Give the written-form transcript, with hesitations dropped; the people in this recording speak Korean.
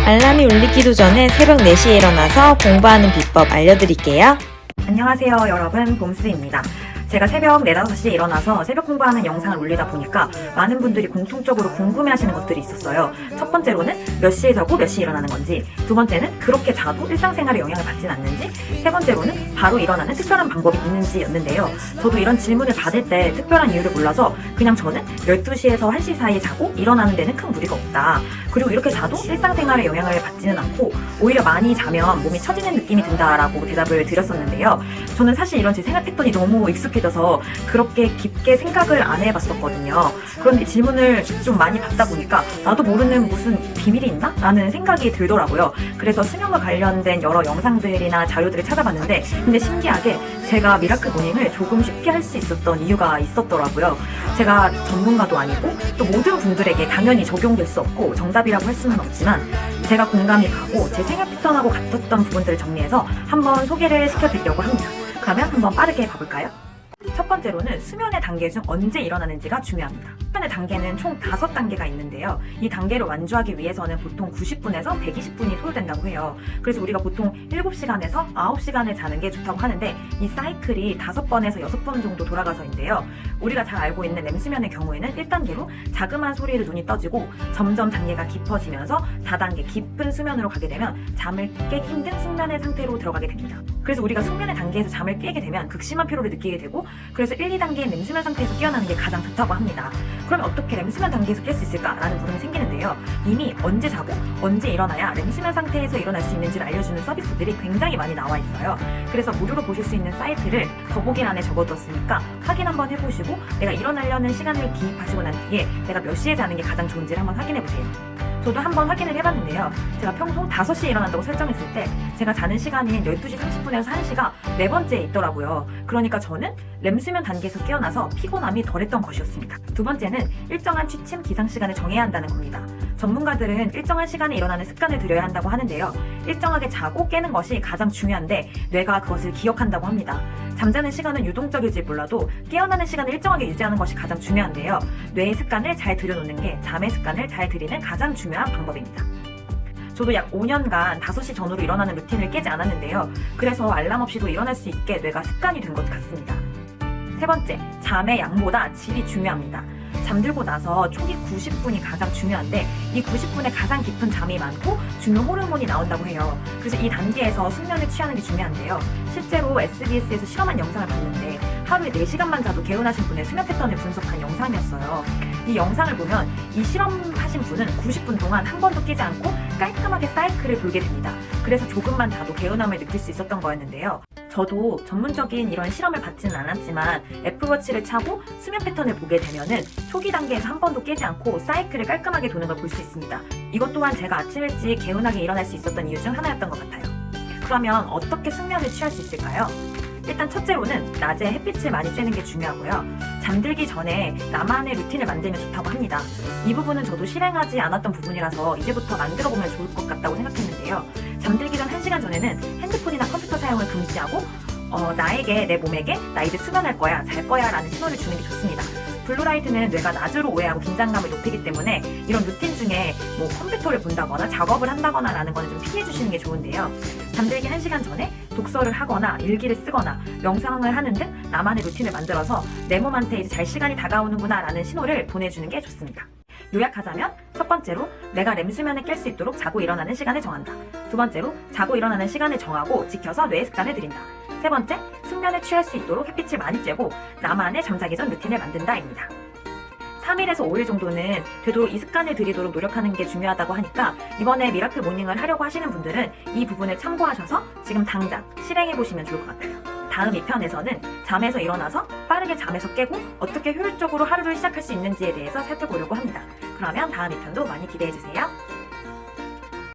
알람이 울리기도 전에 새벽 4시에 일어나서 공부하는 비법 알려드릴게요. 안녕하세요 여러분, 봄스입니다. 제가 새벽 4, 5시에 일어나서 새벽 공부하는 영상을 올리다 보니까 많은 분들이 공통적으로 궁금해하시는 것들이 있었어요. 첫 번째로는 몇 시에 자고 몇 시에 일어나는 건지, 두 번째는 그렇게 자도 일상생활에 영향을 받진 않는지, 세 번째로는 바로 일어나는 특별한 방법이 있는지였는데요. 저도 이런 질문을 받을 때 특별한 이유를 몰라서 그냥 저는 12시에서 1시 사이에 자고 일어나는 데는 큰 무리가 없다. 그리고 이렇게 자도 일상생활에 영향을 받지는 않고 오히려 많이 자면 몸이 처지는 느낌이 든다라고 대답을 드렸었는데요. 저는 사실 이런 제 생활 패턴이 너무 익숙해져서 그렇게 깊게 생각을 안 해봤었거든요. 그런데 질문을 좀 많이 받다 보니까 나도 모르는 무슨 비밀이 있나? 라는 생각이 들더라고요. 그래서 수면과 관련된 여러 영상들이나 자료들을 찾아봤는데, 근데 신기하게 제가 미라클 모닝을 조금 쉽게 할 수 있었던 이유가 있었더라고요. 제가 전문가도 아니고 또 모든 분들에게 당연히 적용될 수 없고 정답이라고 할 수는 없지만, 제가 공감이 가고 제 생활 패턴하고 같았던 부분들을 정리해서 한번 소개를 시켜드리려고 합니다. 그러면 한번 빠르게 가볼까요? 첫 번째로는 수면의 단계 중 언제 일어나는지가 중요합니다. 수면의 단계는 총 5단계가 있는데요. 이 단계를 완주하기 위해서는 보통 90분에서 120분이 소요된다고 해요. 그래서 우리가 보통 7시간에서 9시간을 자는 게 좋다고 하는데, 이 사이클이 5번에서 6번 정도 돌아가서인데요. 우리가 잘 알고 있는 렘수면의 경우에는 1단계로 자그마한 소리로 눈이 떠지고 점점 단계가 깊어지면서 4단계 깊은 수면으로 가게 되면 잠을 깨기 힘든 숙면의 상태로 들어가게 됩니다. 그래서 우리가 숙면의 단계에서 잠을 깨게 되면 극심한 피로를 느끼게 되고, 그래서 1, 2단계의 렘수면 상태에서 깨어나는 게 가장 좋다고 합니다. 그러면 어떻게 렘수면 단계에서 깰 수 있을까라는 부분이 생기는데요. 이미 언제 자고 언제 일어나야 렘수면 상태에서 일어날 수 있는지를 알려주는 서비스들이 굉장히 많이 나와 있어요. 그래서 무료로 보실 수 있는 사이트를 더보기란에 적어뒀으니까 확인 한번 해보시고, 내가 일어나려는 시간을 기입하시고 난 뒤에 내가 몇 시에 자는 게 가장 좋은지를 한번 확인해보세요. 저도 한번 확인을 해봤는데요. 제가 평소 5시에 일어난다고 설정했을 때 제가 자는 시간인 12시 30분에서 1시가 네 번째에 있더라고요. 그러니까 저는 렘수면 단계에서 깨어나서 피곤함이 덜했던 것이었습니다. 두 번째는 일정한 취침 기상 시간을 정해야 한다는 겁니다. 전문가들은 일정한 시간에 일어나는 습관을 들여야 한다고 하는데요. 일정하게 자고 깨는 것이 가장 중요한데 뇌가 그것을 기억한다고 합니다. 잠자는 시간은 유동적일지 몰라도 깨어나는 시간을 일정하게 유지하는 것이 가장 중요한데요. 뇌의 습관을 잘 들여놓는 게 잠의 습관을 잘 들이는 가장 중요한 방법입니다. 저도 약 5년간 5시 전후로 일어나는 루틴을 깨지 않았는데요. 그래서 알람 없이도 일어날 수 있게 뇌가 습관이 된 것 같습니다. 세 번째, 잠의 양보다 질이 중요합니다. 잠들고 나서 초기 90분이 가장 중요한데, 이 90분에 가장 깊은 잠이 많고 중요 호르몬이 나온다고 해요. 그래서 이 단계에서 숙면을 취하는 게 중요한데요. 실제로 SBS에서 실험한 영상을 봤는데 하루에 4시간만 자도 개운하신 분의 수면 패턴을 분석한 영상이었어요. 이 영상을 보면 이 실험하신 분은 90분 동안 한 번도 깨지 않고 깔끔하게 사이클을 돌게 됩니다. 그래서 조금만 자도 개운함을 느낄 수 있었던 거였는데요. 저도 전문적인 이런 실험을 받지는 않았지만 애플워치를 차고 수면 패턴을 보게 되면은 초기 단계에서 한 번도 깨지 않고 사이클을 깔끔하게 도는 걸 볼 수 있습니다. 이것 또한 제가 아침 일찍 개운하게 일어날 수 있었던 이유 중 하나였던 것 같아요. 그러면 어떻게 숙면을 취할 수 있을까요? 일단 첫째로는 낮에 햇빛을 많이 쬐는 게 중요하고요. 잠들기 전에 나만의 루틴을 만들면 좋다고 합니다. 이 부분은 저도 실행하지 않았던 부분이라서 이제부터 만들어보면 좋을 것 같다고 생각했는데요. 잠들기 전 1시간 전에는 핸드폰이나 컴퓨터 사용을 금지하고 나에게, 내 몸에게 나 이제 수면할 거야, 잘 거야 라는 신호를 주는 게 좋습니다. 블루라이트는 뇌가 낮으로 오해하고 긴장감을 높이기 때문에 이런 루틴 중에 컴퓨터를 본다거나 작업을 한다거나 라는 거는 좀 피해 주시는 게 좋은데요. 잠들기 1시간 전에 독서를 하거나 일기를 쓰거나 명상을 하는 등 나만의 루틴을 만들어서 내 몸한테 이제 잘 시간이 다가오는구나 라는 신호를 보내주는 게 좋습니다. 요약하자면, 첫 번째로 내가 렘수면에 깰 수 있도록 자고 일어나는 시간을 정한다. 두 번째로 자고 일어나는 시간을 정하고 지켜서 뇌의 습관을 들인다. 세 번째, 숙면에 취할 수 있도록 햇빛을 많이 쬐고 나만의 잠자기 전 루틴을 만든다입니다. 3일에서 5일 정도는 되도록 이 습관을 들이도록 노력하는 게 중요하다고 하니까, 이번에 미라클 모닝을 하려고 하시는 분들은 이 부분을 참고하셔서 지금 당장 실행해보시면 좋을 것 같아요. 다음 2편에서는 잠에서 일어나서 빠르게 잠에서 깨고 어떻게 효율적으로 하루를 시작할 수 있는지에 대해서 살펴보려고 합니다. 그러면 다음 2편도 많이 기대해주세요.